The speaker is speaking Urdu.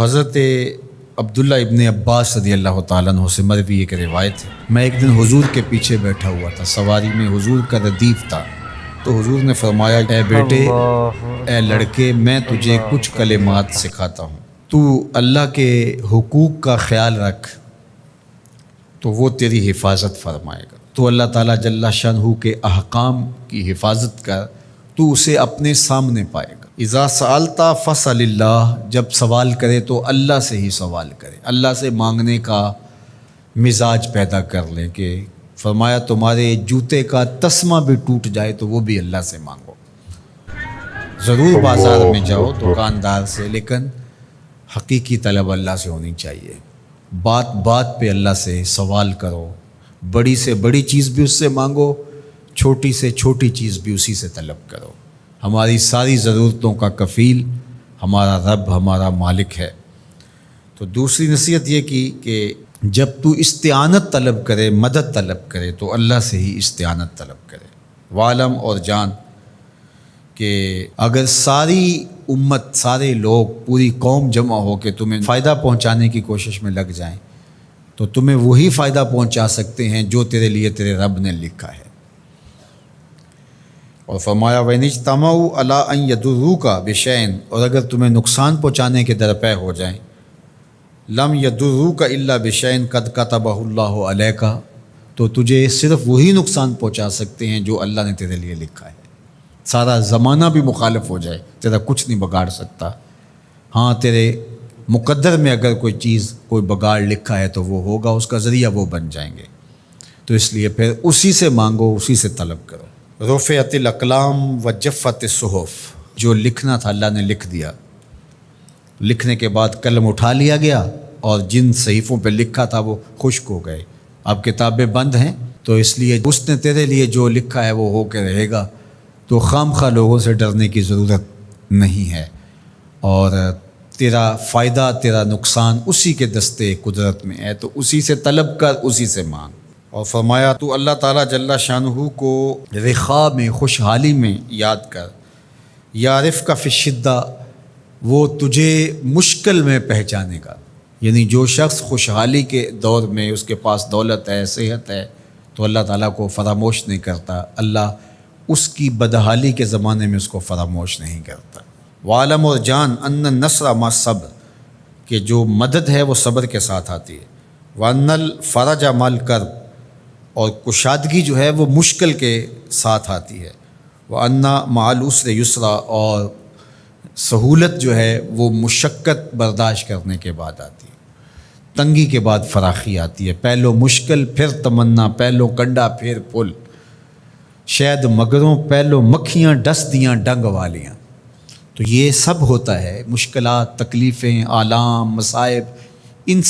حضرت عبداللہ ابن عباس رضی اللہ تعالیٰ عنہ سے مروی ایک روایت ہے، میں ایک دن حضور کے پیچھے بیٹھا ہوا تھا، سواری میں حضور کا ردیف تھا، تو حضور نے فرمایا، اے بیٹے، اے لڑکے، میں تجھے کچھ کلمات سکھاتا ہوں، تو اللہ کے حقوق کا خیال رکھ تو وہ تیری حفاظت فرمائے گا۔ تو اللہ تعالیٰ جل شانہ کے احکام کی حفاظت کر، تو اسے اپنے سامنے پائے گا۔ اذا سألت فاسأل اللہ، جب سوال کرے تو اللہ سے ہی سوال کرے، اللہ سے مانگنے کا مزاج پیدا کر لیں کہ فرمایا تمہارے جوتے کا تسمہ بھی ٹوٹ جائے تو وہ بھی اللہ سے مانگو۔ ضرور بازار میں جاؤ دکاندار سے، لیکن حقیقی طلب اللہ سے ہونی چاہیے۔ بات بات پہ اللہ سے سوال کرو، بڑی سے بڑی چیز بھی اس سے مانگو، چھوٹی سے چھوٹی چیز بھی اسی سے طلب کرو۔ ہماری ساری ضرورتوں کا کفیل ہمارا رب، ہمارا مالک ہے۔ تو دوسری نصیحت یہ کی کہ جب تو استعانت طلب کرے، مدد طلب کرے تو اللہ سے ہی استعانت طلب کرے۔ وعلم، اور جان کہ اگر ساری امت، سارے لوگ، پوری قوم جمع ہو کے تمہیں فائدہ پہنچانے کی کوشش میں لگ جائیں تو تمہیں وہی فائدہ پہنچا سکتے ہیں جو تیرے لیے تیرے رب نے لکھا ہے۔ اور فرمایا وَإِنِ اجْتَمَعُوا عَلَىٰ أَن يَضُرُّوكَ بِشَيْءٍ، اور اگر تمہیں نقصان پہنچانے کے درپے ہو جائیں، لَمْ يَضُرُّوكَ إِلَّا بِشَيْءٍ قَدْ كَتَبَهُ اللَّهُ عَلَيْكَ، تو تجھے صرف وہی نقصان پہنچا سکتے ہیں جو اللہ نے تیرے لیے لکھا ہے۔ سارا زمانہ بھی مخالف ہو جائے، تیرا کچھ نہیں بگاڑ سکتا۔ ہاں، تیرے مقدر میں اگر کوئی چیز، کوئی بگاڑ لکھا ہے تو وہ ہوگا، اس کا ذریعہ وہ بن جائیں گے۔ تو اس لیے پھر اسی سے مانگو، اسی سے طلب کرو۔ رفعت الاقلام وجفت الصحف، جو لکھنا تھا اللہ نے لکھ دیا، لکھنے کے بعد قلم اٹھا لیا گیا اور جن صحیفوں پہ لکھا تھا وہ خشک ہو گئے۔ اب کتابیں بند ہیں، تو اس لیے اس نے تیرے لیے جو لکھا ہے وہ ہو کے رہے گا، تو خام خواہ لوگوں سے ڈرنے کی ضرورت نہیں ہے، اور تیرا فائدہ، تیرا نقصان اسی کے دستے قدرت میں ہے، تو اسی سے طلب کر، اسی سے مانگ۔ اور فرمایا تو اللہ تعالیٰ جل شانہ کو رخاء میں، خوشحالی میں یاد کر، یعرفک فی الشدہ، وہ تجھے مشکل میں پہچانے گا۔ یعنی جو شخص خوشحالی کے دور میں اس کے پاس دولت ہے، صحت ہے، تو اللہ تعالیٰ کو فراموش نہیں کرتا، اللہ اس کی بدحالی کے زمانے میں اس کو فراموش نہیں کرتا۔ وعلم، اور جان، ان النصر مع الصبر، کہ جو مدد ہے وہ صبر کے ساتھ آتی ہے۔ وان الفرج مع الکرب، اور کشادگی جو ہے وہ مشکل کے ساتھ آتی ہے۔ وان مع العسر یسرا، اور سہولت جو ہے وہ مشقت برداشت کرنے کے بعد آتی ہے، تنگی کے بعد فراخی آتی ہے۔ پہلو مشکل پھر تمنا، پہلو کنڈا پھر پل، شاید مگروں پہلو مکھیاں ڈس دیاں ڈنگ والیاں۔ تو یہ سب ہوتا ہے، مشکلات، تکلیفیں، آلام، مصائب، ان